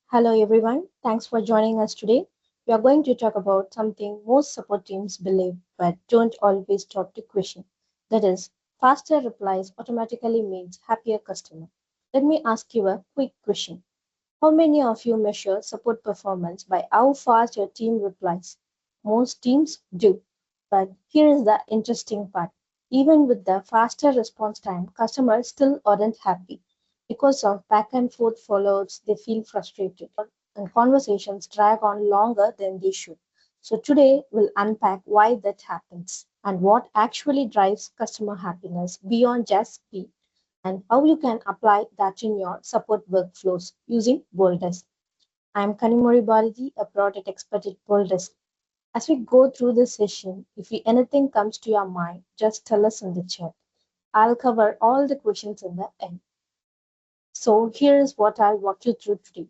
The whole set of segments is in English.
Hello everyone, thanks for joining us today. We are going to talk about something most support teams believe but don't always stop to question. That is, faster replies automatically means happier customer. Let me ask you a quick question. How many of you measure support performance by how fast your team replies? Most teams do. But here is the interesting part. Even with the faster response time, customers still aren't happy. Because of back and forth follow-ups, they feel frustrated and conversations drag on longer than they should. So today we'll unpack why that happens and what actually drives customer happiness beyond just speed and how you can apply that in your support workflows using BoldDesk. I'm Kanimori Balaji, a product expert at BoldDesk. As we go through this session, if anything comes to your mind, just tell us in the chat. I'll cover all the questions in the end. So here is what I'll walk you through today.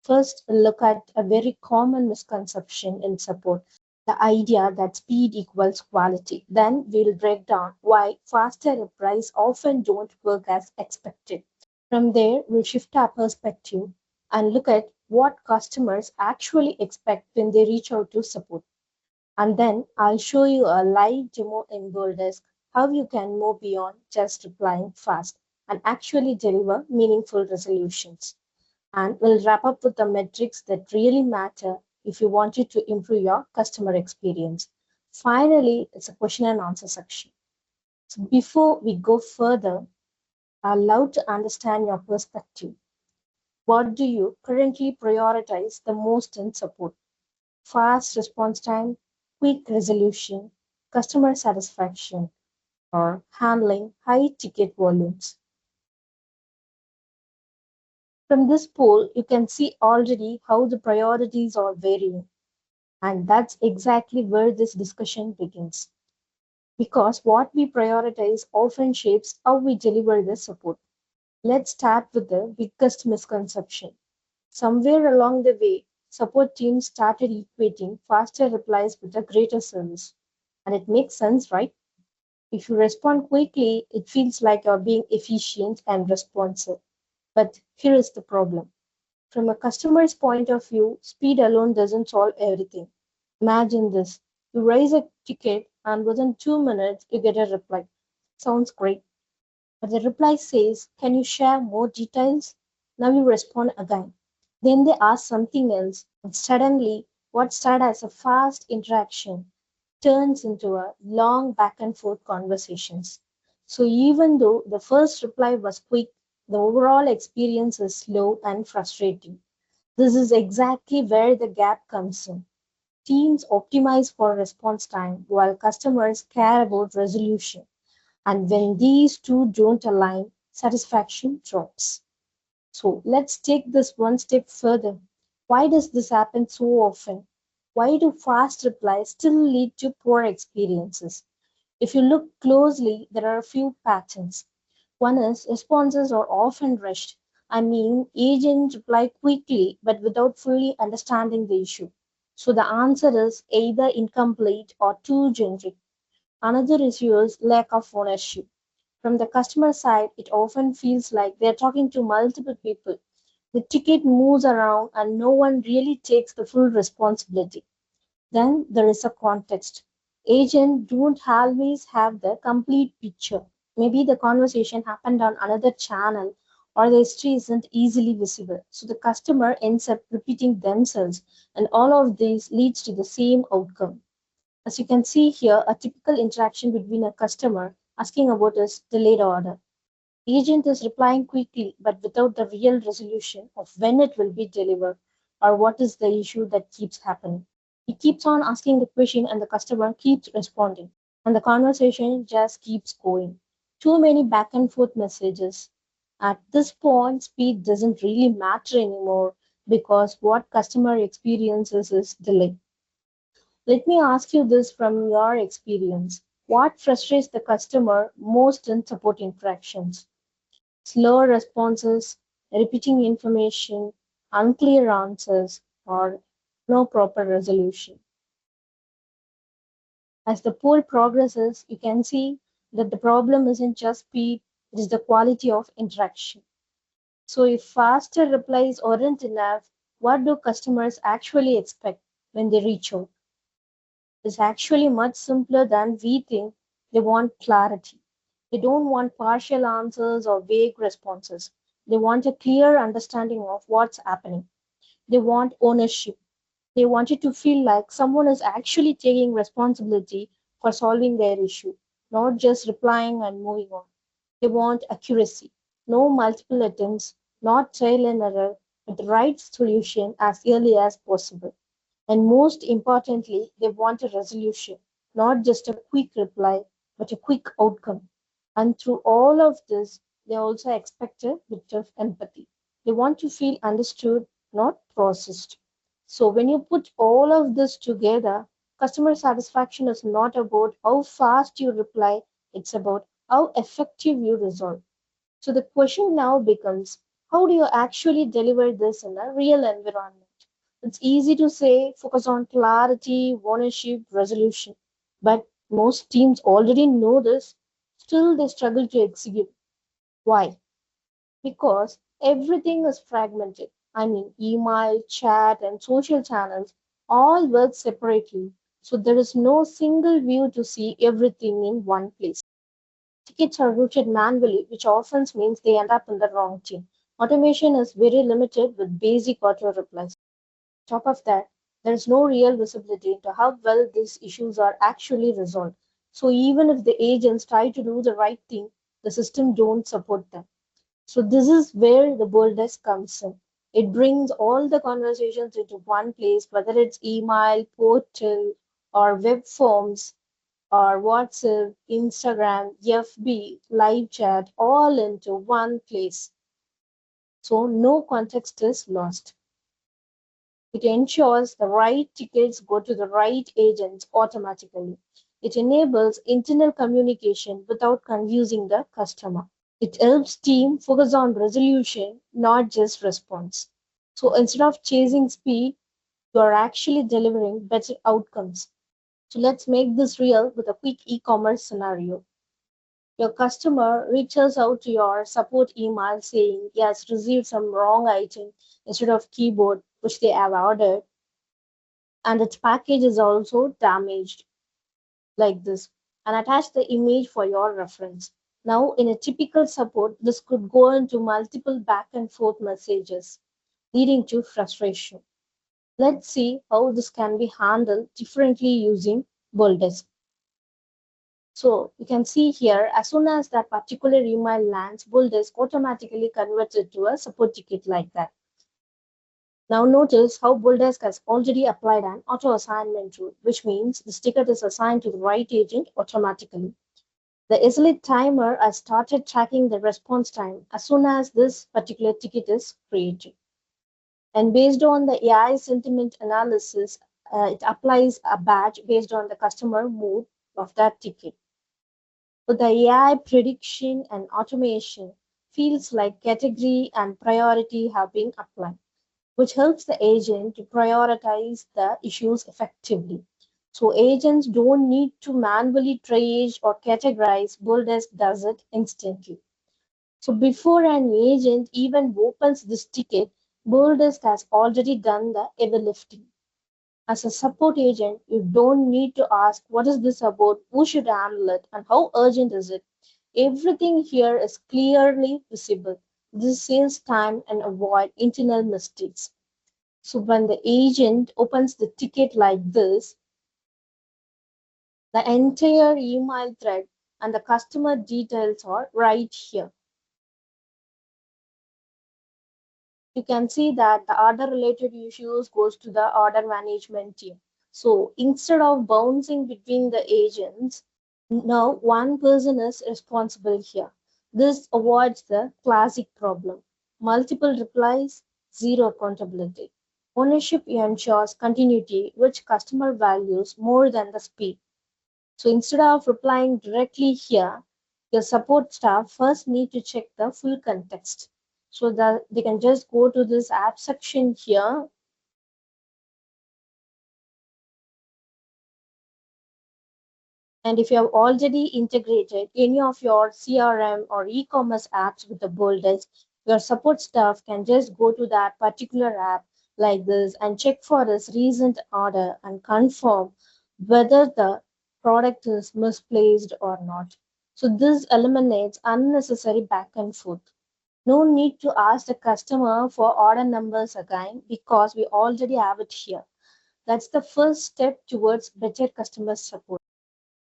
First, we'll look at a very common misconception in support, the idea that speed equals quality. Then we'll break down why faster replies often don't work as expected. From there, we'll shift our perspective and look at what customers actually expect when they reach out to support. And then I'll show you a live demo in BoldDesk how you can move beyond just replying fast and actually deliver meaningful resolutions. And we'll wrap up with the metrics that really matter if you wanted to improve your customer experience. Finally, it's a question and answer section. So before we go further, I'd love to understand your perspective. What do you currently prioritize the most in support? Fast response time, quick resolution, customer satisfaction, or handling high ticket volumes? From this poll, you can see already how the priorities are varying. And that's exactly where this discussion begins. Because what we prioritize often shapes how we deliver the support. Let's start with the biggest misconception. Somewhere along the way, support teams started equating faster replies with a greater service. And it makes sense, right? If you respond quickly, it feels like you're being efficient and responsive. But here is the problem. From a customer's point of view, speed alone doesn't solve everything. Imagine this. You raise a ticket and within 2 minutes you get a reply. Sounds great. But the reply says, can you share more details? Now you respond again. Then they ask something else, and suddenly what started as a fast interaction turns into a long back and forth conversations. So even though the first reply was quick, the overall experience is slow and frustrating. This is exactly where the gap comes in. Teams optimize for response time while customers care about resolution. And when these two don't align, satisfaction drops. So let's take this one step further. Why does this happen so often? Why do fast replies still lead to poor experiences? If you look closely, there are a few patterns. One is responses are often rushed. I mean, agents reply quickly but without fully understanding the issue. So the answer is either incomplete or too generic. Another issue is lack of ownership. From the customer side, it often feels like they're talking to multiple people. The ticket moves around and no one really takes the full responsibility. Then there is a context. Agents don't always have the complete picture. Maybe the conversation happened on another channel or the history isn't easily visible. So the customer ends up repeating themselves, and all of this leads to the same outcome. As you can see here, a typical interaction between a customer asking about his delayed order. Agent is replying quickly but without the real resolution of when it will be delivered or what is the issue that keeps happening. He keeps on asking the question and the customer keeps responding and the conversation just keeps going. Too many back and forth messages. At this point, speed doesn't really matter anymore because what customer experiences is delay. Let me ask you this from your experience. What frustrates the customer most in support interactions? Slow responses, repeating information, unclear answers, or no proper resolution. As the poll progresses, you can see that the problem isn't just speed, it is the quality of interaction. So, if faster replies aren't enough, what do customers actually expect when they reach out? It's actually much simpler than we think. They want clarity. They don't want partial answers or vague responses. They want a clear understanding of what's happening. They want ownership. They want it to feel like someone is actually taking responsibility for solving their issue, not just replying and moving on. They want accuracy, no multiple attempts, not trial and error, but the right solution as early as possible. And most importantly, they want a resolution, not just a quick reply, but a quick outcome. And through all of this, they also expect a bit of empathy. They want to feel understood, not processed. So when you put all of this together, customer satisfaction is not about how fast you reply, it's about how effective you resolve. So the question now becomes, how do you actually deliver this in a real environment? It's easy to say focus on clarity, ownership, resolution. But most teams already know this, still they struggle to execute. Why? Because everything is fragmented. I mean, email, chat, and social channels all work separately. So there is no single view to see everything in one place. Tickets are routed manually, which often means they end up in the wrong team. Automation is very limited with basic auto replies. On top of that, there is no real visibility into how well these issues are actually resolved. So even if the agents try to do the right thing, the system don't support them. So this is where the BoldDesk comes in. It brings all the conversations into one place, whether it's email, portal, or web forms, or WhatsApp, Instagram, FB, live chat, all into one place. So no context is lost. It ensures the right tickets go to the right agents automatically. It enables internal communication without confusing the customer. It helps team focus on resolution, not just response. So instead of chasing speed, you are actually delivering better outcomes. So let's make this real with a quick e-commerce scenario. Your customer reaches out to your support email saying he has received some wrong item instead of keyboard which they have ordered, and its package is also damaged like this, and attach the image for your reference. Now, in a typical support, this could go into multiple back and forth messages, leading to frustration. Let's see how this can be handled differently using BoldDesk. So you can see here, as soon as that particular email lands, BoldDesk automatically converts it to a support ticket like that. Now notice how BoldDesk has already applied an auto assignment rule, which means this ticket is assigned to the right agent automatically. The SLA timer has started tracking the response time as soon as this particular ticket is created. And based on the AI sentiment analysis, it applies a badge based on the customer mood of that ticket. But the AI prediction and automation feels like category and priority have been applied, which helps the agent to prioritize the issues effectively. So agents don't need to manually triage or categorize, BoldDesk does it instantly. So before an agent even opens this ticket, BoldDesk has already done the heavy lifting. As a support agent, you don't need to ask what is this about, who should handle it, and how urgent is it. Everything here is clearly visible. This saves time and avoid internal mistakes. So when the agent opens the ticket like this, the entire email thread and the customer details are right here. You can see that the order related issues goes to the order management team. So instead of bouncing between the agents, now one person is responsible here. This avoids the classic problem. Multiple replies, zero accountability. Ownership ensures continuity, which customer values more than the speed. So instead of replying directly here, your support staff first need to check the full context so that they can just go to this app section here. And if you have already integrated any of your CRM or e-commerce apps with the BoldDesk, your support staff can just go to that particular app like this and check for this recent order and confirm whether the product is misplaced or not. So this eliminates unnecessary back and forth. No need to ask the customer for order numbers again because we already have it here. That's the first step towards better customer support.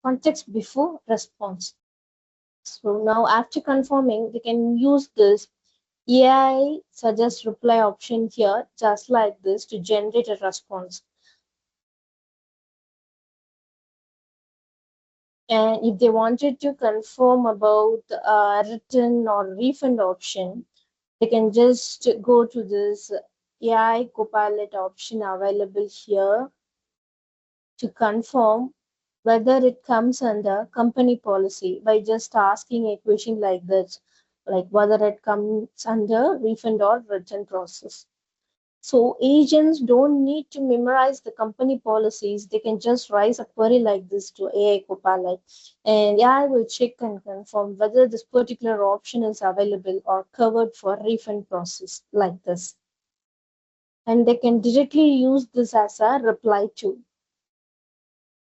Context before response. So now after confirming, we can use this AI suggest reply option here, just like this, to generate a response. And if they wanted to confirm about return or refund option, they can just go to this AI Copilot option available here to confirm whether it comes under company policy by just asking a question like this, like whether it comes under refund or return process. So agents don't need to memorize the company policies. They can just raise a query like this to AI Copilot, and AI will check and confirm whether this particular option is available or covered for refund process like this. And they can directly use this as a reply tool.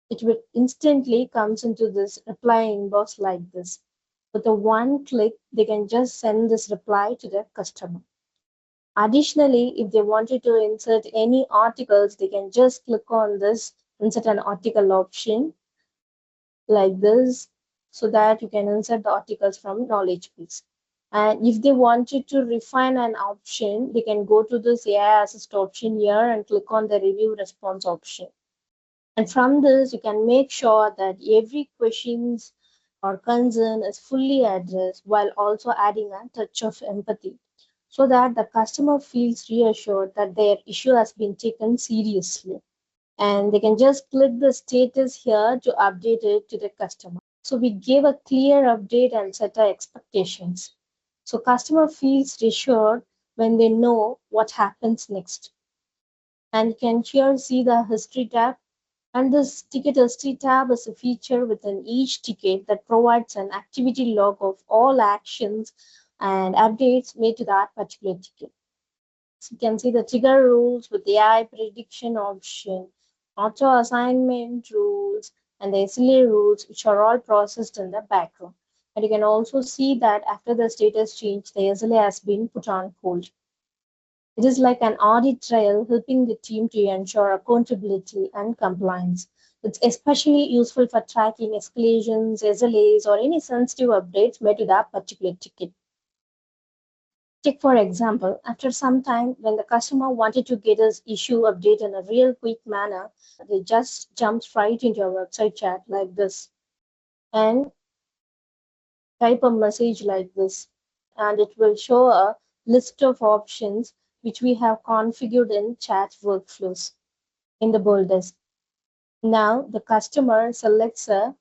It will instantly comes into this reply inbox like this. With a one click, they can just send this reply to their customer. Additionally, if they wanted to insert any articles, they can just click on this insert an article option like this so that you can insert the articles from knowledge base. And if they wanted to refine an option, they can go to this AI assist option here and click on the review response option. And from this, you can make sure that every questions or concern is fully addressed while also adding a touch of empathy so that the customer feels reassured that their issue has been taken seriously. And they can just click the status here to update it to the customer. So we give a clear update and set our expectations. So customer feels reassured when they know what happens next. And you can here see the history tab, and this ticket history tab is a feature within each ticket that provides an activity log of all actions and updates made to that particular ticket. So you can see the trigger rules with the AI prediction option, auto assignment rules, and the SLA rules, which are all processed in the background. And you can also see that after the status change, the SLA has been put on hold. It is like an audit trail helping the team to ensure accountability and compliance. It's especially useful for tracking escalations, SLAs, or any sensitive updates made to that particular ticket. Take for example, after some time when the customer wanted to get his issue update in a real quick manner, they just jump right into our website chat like this and type a message like this, and it will show a list of options which we have configured in chat workflows in the BoldDesk. Now the customer selects a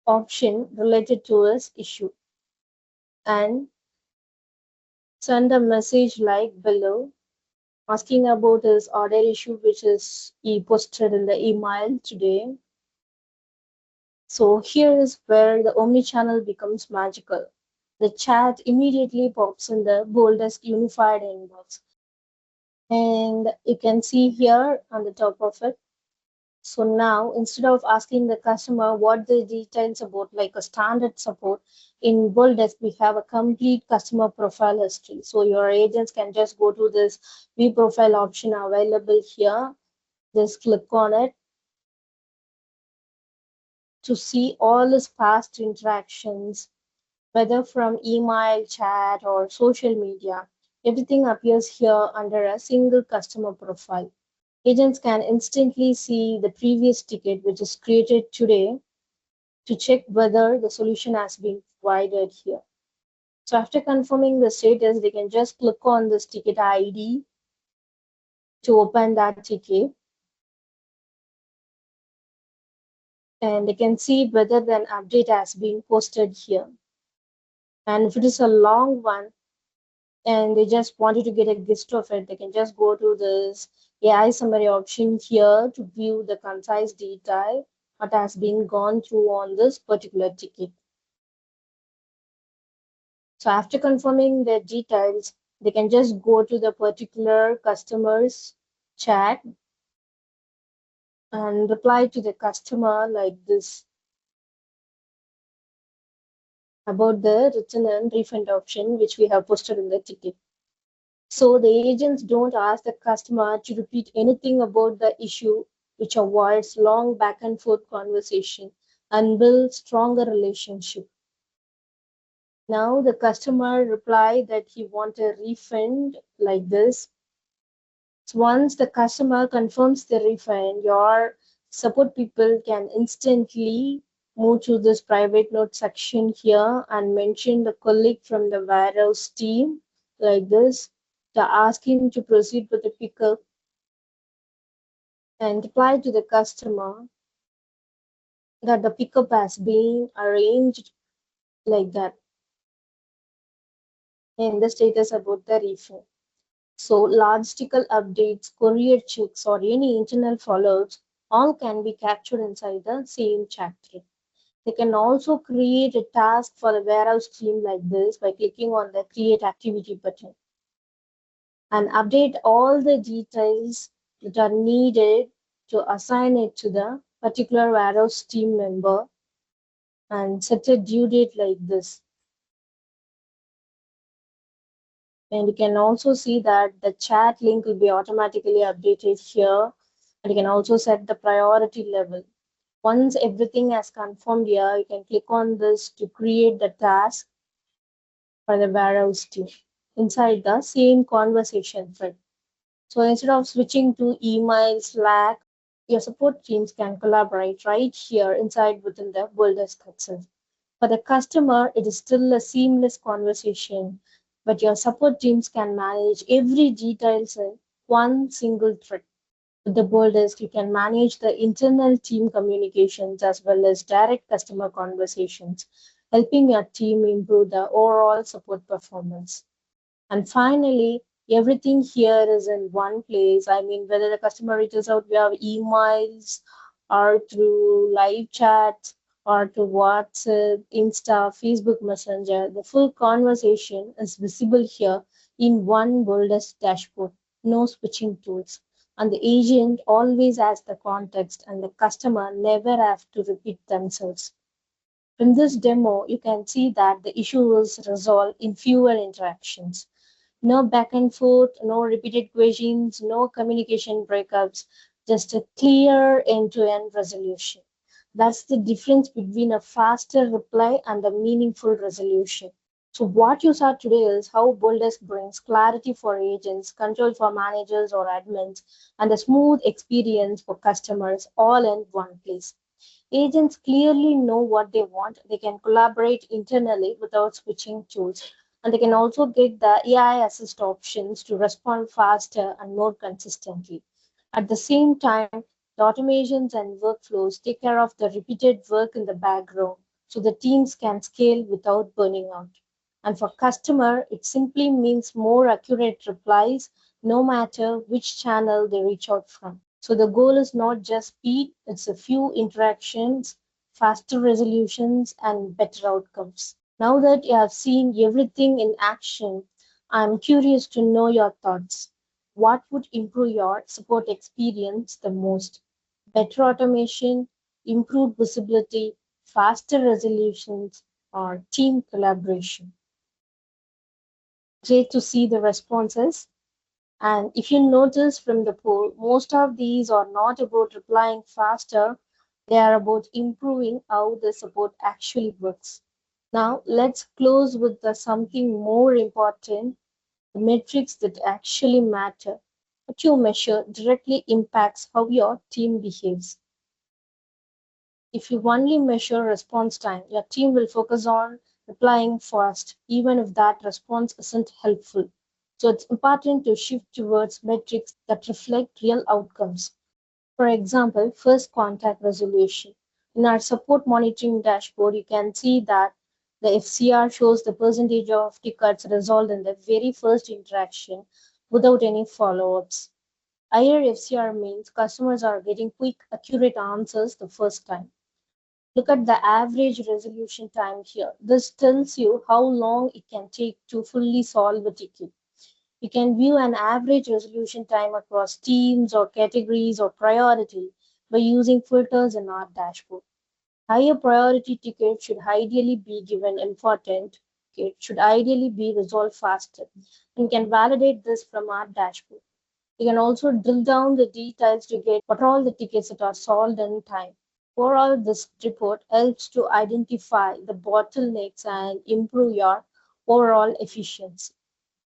option related to his issue and send a message like below asking about his order issue which is he posted in the email today. So here is where the Omnichannel becomes magical. The chat immediately pops in the BoldDesk unified inbox. And you can see here on the top of it. So now, instead of asking the customer what the details about, like a standard support, in BoldDesk, we have a complete customer profile history. So your agents can just go to this view profile option available here. Just click on it to see all his past interactions, whether from email, chat, or social media. Everything appears here under a single customer profile. Agents can instantly see the previous ticket which is created today to check whether the solution has been provided here. So after confirming the status, they can just click on this ticket ID to open that ticket. And they can see whether an update has been posted here. And if it is a long one, and they just wanted to get a gist of it, they can just go to this AI summary option here to view the concise detail what has been gone through on this particular ticket. So after confirming the details, they can just go to the particular customers chat and reply to the customer like this about the return and refund option which we have posted in the ticket. So the agents don't ask the customer to repeat anything about the issue, which avoids long back and forth conversation and builds stronger relationship. Now the customer replied that he want a refund like this. So once the customer confirms the refund, your support people can instantly move to this private note section here and mention the colleague from the warehouse team like this to ask him to proceed with the pickup and reply to the customer that the pickup has been arranged like that and the status about the refund. So logistical updates, courier checks, or any internal follow-ups all can be captured inside the same chat thread. They can also create a task for the warehouse team like this by clicking on the create activity button and update all the details that are needed to assign it to the particular warehouse team member and set a due date like this. And you can also see that the chat link will be automatically updated here. And you can also set the priority level. Once everything has confirmed here, you can click on this to create the task for the warehouse team inside the same conversation thread. So instead of switching to email, Slack, your support teams can collaborate right here inside within the BoldDesk itself. For the customer, it is still a seamless conversation, but your support teams can manage every details in one single thread. With the BoldDesk, you can manage the internal team communications as well as direct customer conversations, helping your team improve the overall support performance. And finally, everything here is in one place. I mean, whether the customer reaches out via emails or through live chats or to WhatsApp, Insta, Facebook Messenger, the full conversation is visible here in one boldest dashboard. No switching tools. And the agent always has the context, and the customer never have to repeat themselves. In this demo, you can see that the issue is resolved in fewer interactions. No back and forth, no repeated questions, no communication breakups, just a clear end-to-end resolution. That's the difference between a faster reply and a meaningful resolution. So what you saw today is how BoldDesk brings clarity for agents, control for managers or admins, and a smooth experience for customers all in one place. Agents clearly know what they want. They can collaborate internally without switching tools. And they can also get the AI assist options to respond faster and more consistently. At the same time, the automations and workflows take care of the repeated work in the background so the teams can scale without burning out. And for customer, it simply means more accurate replies no matter which channel they reach out from. So the goal is not just speed, it's a few interactions, faster resolutions, and better outcomes. Now that you have seen everything in action, I'm curious to know your thoughts. What would improve your support experience the most? Better automation, improved visibility, faster resolutions, or team collaboration? Great to see the responses. And if you notice from the poll, most of these are not about replying faster, they are about improving how the support actually works. Now, let's close with the something more important, the metrics that actually matter. What you measure directly impacts how your team behaves. If you only measure response time, your team will focus on replying fast, even if that response isn't helpful. So it's important to shift towards metrics that reflect real outcomes. For example, first contact resolution. In our support monitoring dashboard, you can see that the FCR shows the percentage of tickets resolved in the very first interaction without any follow-ups. Higher FCR means customers are getting quick, accurate answers the first time. Look at the average resolution time here. This tells you how long it can take to fully solve a ticket. You can view an average resolution time across teams or categories or priority by using filters in our dashboard. Higher priority tickets should ideally be given important, it should ideally be resolved faster. And can validate this from our dashboard. You can also drill down the details to get what are all the tickets that are solved in time. Overall, this report helps to identify the bottlenecks and improve your overall efficiency.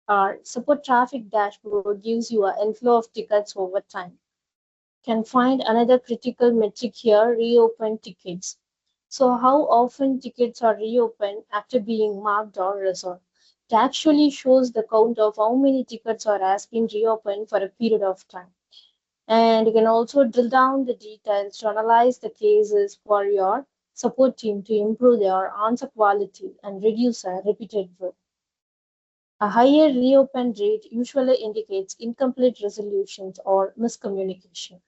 Our support traffic dashboard gives you an inflow of tickets over time. Can find another critical metric here, reopen tickets. So how often tickets are reopened after being marked or resolved. It actually shows the count of how many tickets are has been reopened for a period of time. And you can also drill down the details to analyze the cases for your support team to improve their answer quality and reduce repeated work. A higher reopen rate usually indicates incomplete resolutions or miscommunication.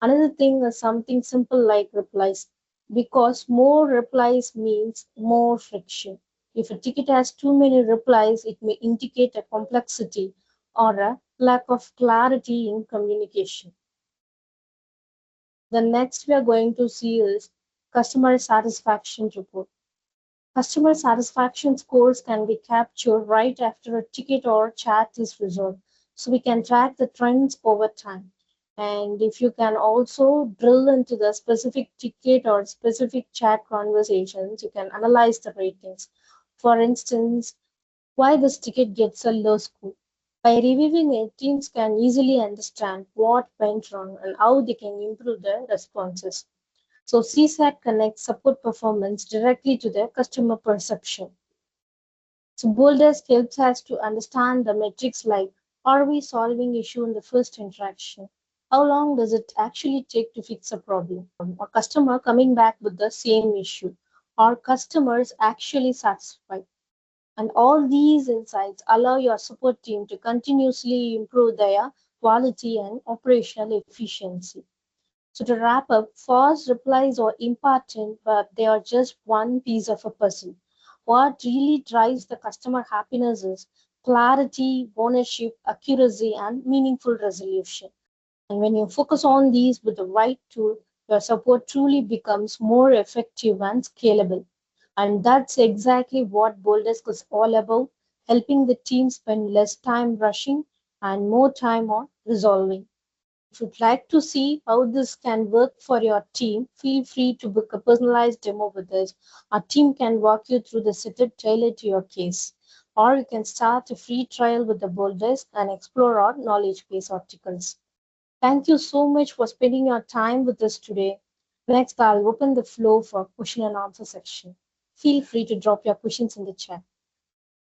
Another thing is something simple like replies, because more replies means more friction. If a ticket has too many replies, it may indicate a complexity or a lack of clarity in communication. The next we are going to see is customer satisfaction report. Customer satisfaction scores can be captured right after a ticket or chat is resolved, so we can track the trends over time. And if you can also drill into the specific ticket or specific chat conversations, you can analyze the ratings. For instance, why this ticket gets a low score. By reviewing it, teams can easily understand what went wrong and how they can improve their responses. So CSAT connects support performance directly to the customer perception. So BoldDesk helps us to understand the metrics like, are we solving issue in the first interaction? How long does it actually take to fix a problem? Or customer coming back with the same issue? Are customers actually satisfied? And all these insights allow your support team to continuously improve their quality and operational efficiency. So to wrap up, fast replies are important, but they are just one piece of a puzzle. What really drives the customer happiness is clarity, ownership, accuracy, and meaningful resolution. And when you focus on these with the right tool, your support truly becomes more effective and scalable. And that's exactly what BoldDesk is all about, helping the team spend less time rushing and more time on resolving. If you'd like to see how this can work for your team, feel free to book a personalized demo with us. Our team can walk you through the setup tailored to your case. Or you can start a free trial with the BoldDesk and explore our knowledge base articles. Thank you so much for spending your time with us today. Next, I'll open the floor for question and answer section. Feel free to drop your questions in the chat.